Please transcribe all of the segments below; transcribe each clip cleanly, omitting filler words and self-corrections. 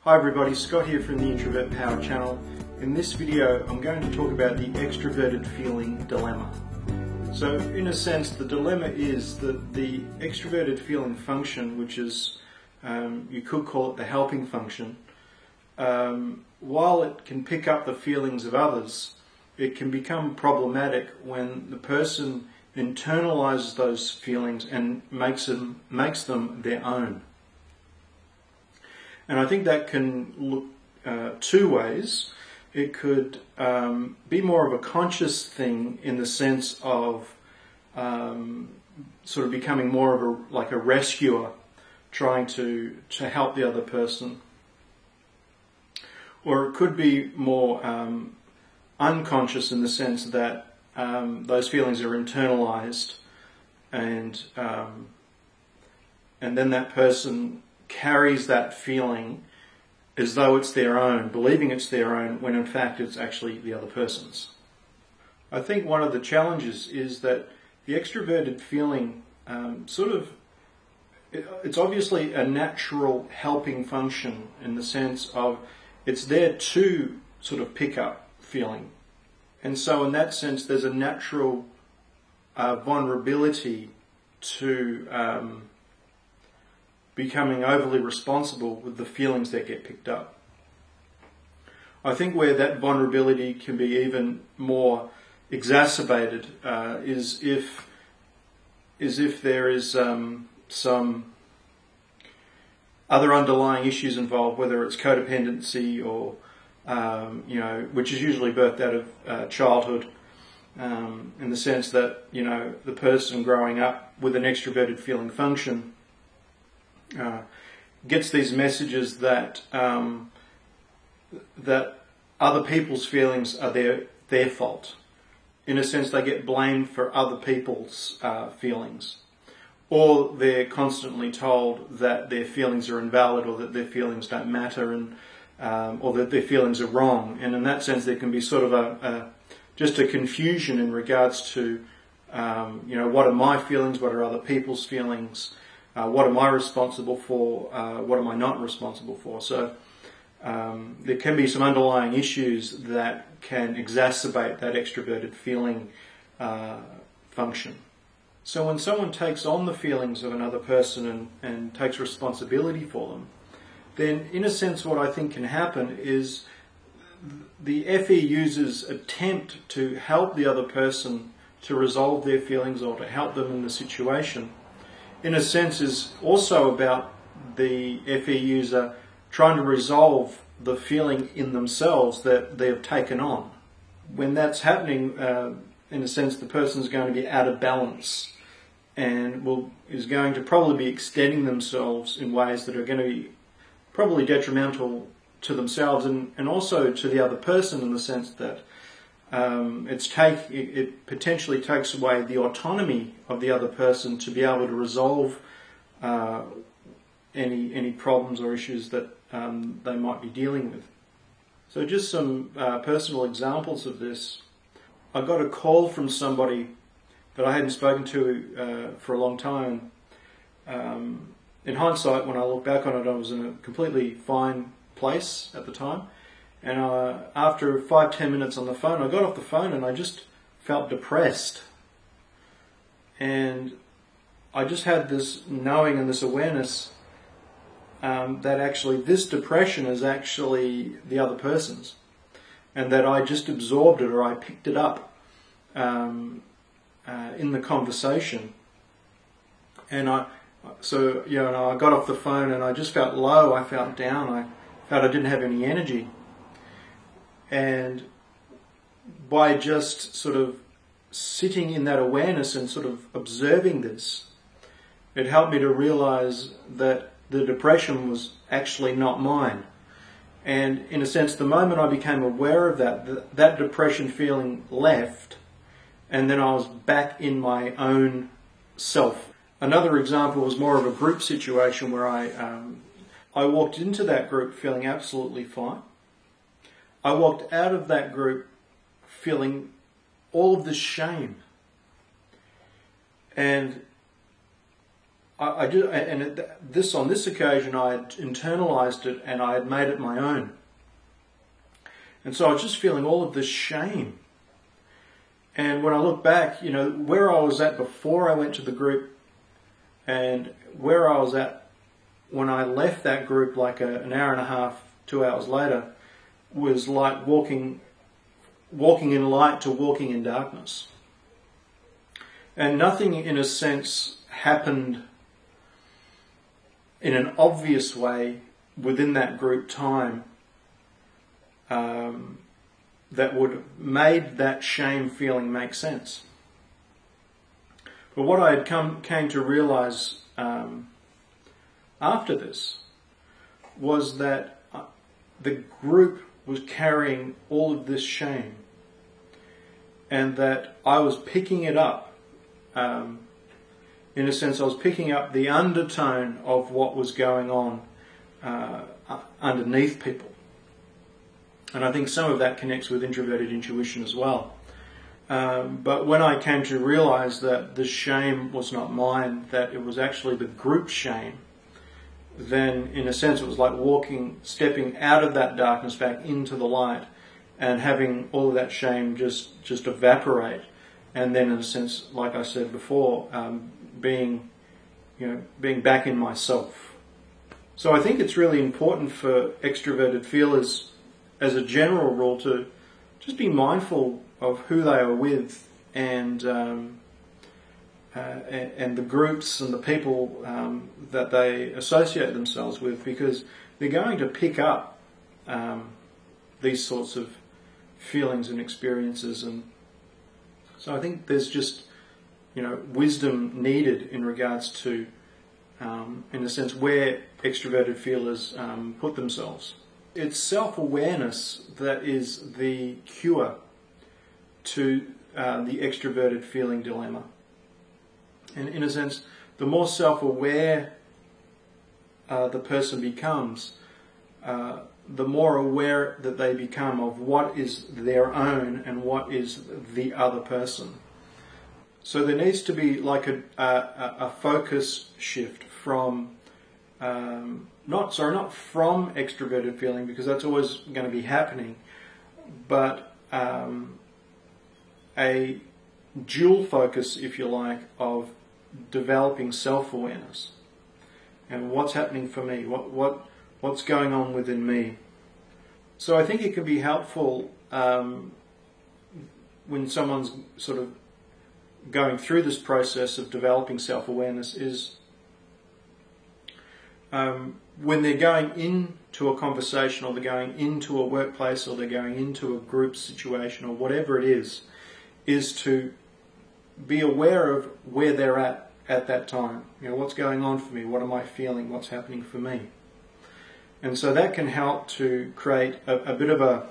Hi everybody, Scott here from the Introvert Power channel. In this video I'm going to talk about the extroverted feeling dilemma. So in a sense the dilemma is that the extroverted feeling function, which is, you could call it the helping function, while it can pick up the feelings of others, it can become problematic when the person internalizes those feelings and makes them their own. And I think that can look two ways. It could be more of a conscious thing in the sense of sort of becoming more of like a rescuer, trying to help the other person. Or it could be more unconscious in the sense that those feelings are internalized, and then that person carries that feeling as though it's their own, believing it's their own, when in fact it's actually the other person's. I think one of the challenges is that the extroverted feeling it's obviously a natural helping function in the sense of it's there to sort of pick up feeling. And so in that sense there's a natural vulnerability to becoming overly responsible with the feelings that get picked up. I think where that vulnerability can be even more exacerbated is if there is some other underlying issues involved, whether it's codependency or which is usually birthed out of childhood, in the sense that the person growing up with an extroverted feeling function gets these messages that that other people's feelings are their fault. In a sense, they get blamed for other people's feelings, or they're constantly told that their feelings are invalid, or that their feelings don't matter, and or that their feelings are wrong. And in that sense, there can be sort of just a confusion in regards to what are my feelings, what are other people's feelings. What am I responsible for? What am I not responsible for? So there can be some underlying issues that can exacerbate that extroverted feeling function. So when someone takes on the feelings of another person and takes responsibility for them, then in a sense what I think can happen is the FE users attempt to help the other person to resolve their feelings or to help them in the situation, in a sense is also about the FE user trying to resolve the feeling in themselves that they have taken on. When that's happening, in a sense, the person is going to be out of balance and is going to probably be extending themselves in ways that are going to be probably detrimental to themselves and also to the other person, in the sense that it potentially takes away the autonomy of the other person to be able to resolve any problems or issues that they might be dealing with. So just some personal examples of this. I got a call from somebody that I hadn't spoken to for a long time. In hindsight, when I look back on it, I was in a completely fine place at the time. And after 5-10 minutes on the phone, I got off the phone and I just felt depressed. And I just had this knowing and this awareness that actually this depression is actually the other person's. And that I just absorbed it, or I picked it up in the conversation. And I got off the phone and I just felt low, I felt down, I felt I didn't have any energy. And by just sort of sitting in that awareness and sort of observing this, it helped me to realize that the depression was actually not mine. And in a sense, the moment I became aware of that depression feeling left, and then I was back in my own self. Another example was more of a group situation where I walked into that group feeling absolutely fine. I walked out of that group feeling all of this shame. And on this occasion I had internalized it and I had made it my own. And so I was just feeling all of this shame. And when I look back, where I was at before I went to the group and where I was at when I left that group like an hour and a half, 2 hours later, was like walking in light to walking in darkness. And nothing, in a sense, happened in an obvious way within that group time that would have made that shame feeling make sense. But what I had came to realize after this was that the group was carrying all of this shame, and that I was picking it up. In a sense, I was picking up the undertone of what was going on underneath people. And I think some of that connects with introverted intuition as well. But when I came to realize that the shame was not mine, that it was actually the group shame, then in a sense it was like stepping out of that darkness back into the light and having all of that shame just evaporate. And then in a sense, like I said before, being back in myself. So I think it's really important for extroverted feelers, as a general rule, to just be mindful of who they are with and the groups and the people that they associate themselves with, because they're going to pick up these sorts of feelings and experiences. And so I think there's just wisdom needed in regards to, in a sense, where extroverted feelers put themselves. It's self-awareness that is the cure to the extroverted feeling dilemma. And in a sense, the more self-aware the person becomes, the more aware that they become of what is their own and what is the other person. So there needs to be like a focus shift from not from extroverted feeling, because that's always going to be happening, but a dual focus, if you like, of developing self-awareness and what's happening for me, what's going on within me. So I think it can be helpful when someone's sort of going through this process of developing self-awareness is when they're going into a conversation, or they're going into a workplace, or they're going into a group situation, or whatever it is to be aware of where they're at that time. What's going on for me? What am I feeling? What's happening for me? And so that can help to create a bit of a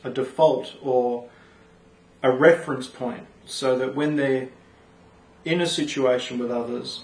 default or a reference point, so that when they're in a situation with others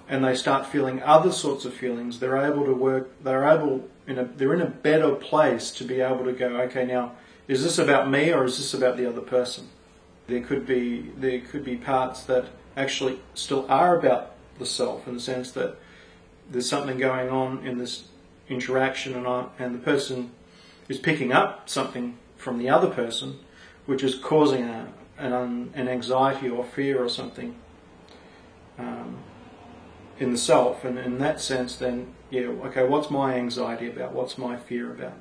and they start feeling other sorts of feelings, they're in a better place to be able to go, okay, now, is this about me or is this about the other person? There could be parts that actually still are about the self, in the sense that there's something going on in this interaction, and the person is picking up something from the other person, which is causing an anxiety or fear or something in the self. And in that sense, then, okay, what's my anxiety about? What's my fear about?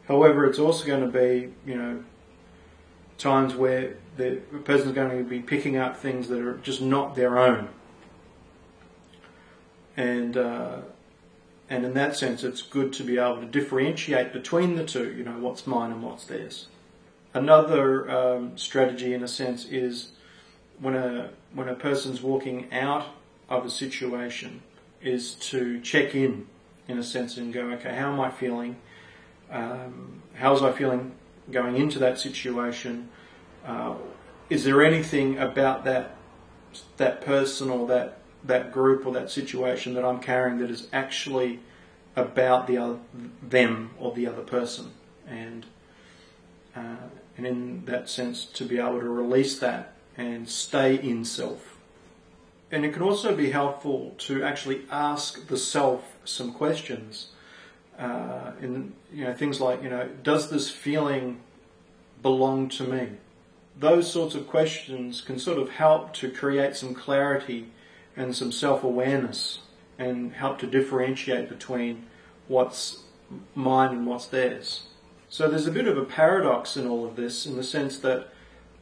However, it's also going to be, times where the person's going to be picking up things that are just not their own. And in that sense, it's good to be able to differentiate between the two, what's mine and what's theirs. Another strategy, in a sense, is when a person's walking out of a situation, is to check in a sense, and go, okay, how am I feeling? How's I feeling going into that situation? Is there anything about that person or that group or that situation that I'm carrying that is actually about them or the other person? And in that sense, to be able to release that and stay in self. And it can also be helpful to actually ask the self some questions. Things like, does this feeling belong to me? Those sorts of questions can sort of help to create some clarity and some self-awareness and help to differentiate between what's mine and what's theirs. So there's a bit of a paradox in all of this, in the sense that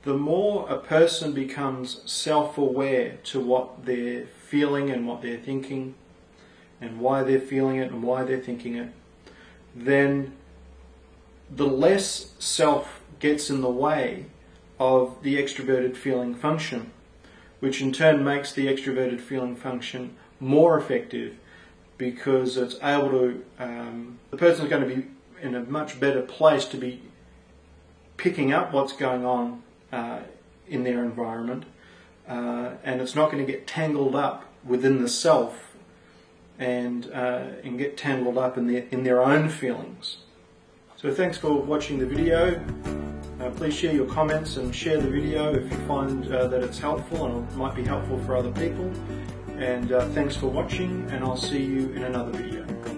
the more a person becomes self-aware to what they're feeling and what they're thinking and why they're feeling it and why they're thinking it, then the less self gets in the way of the extroverted feeling function, which in turn makes the extroverted feeling function more effective, because it's able to, the person's going to be in a much better place to be picking up what's going on in their environment, and it's not going to get tangled up within the self and get tangled up in their own feelings. So thanks for watching the video. Please share your comments and share the video if you find that it's helpful and it might be helpful for other people. And thanks for watching, and I'll see you in another video.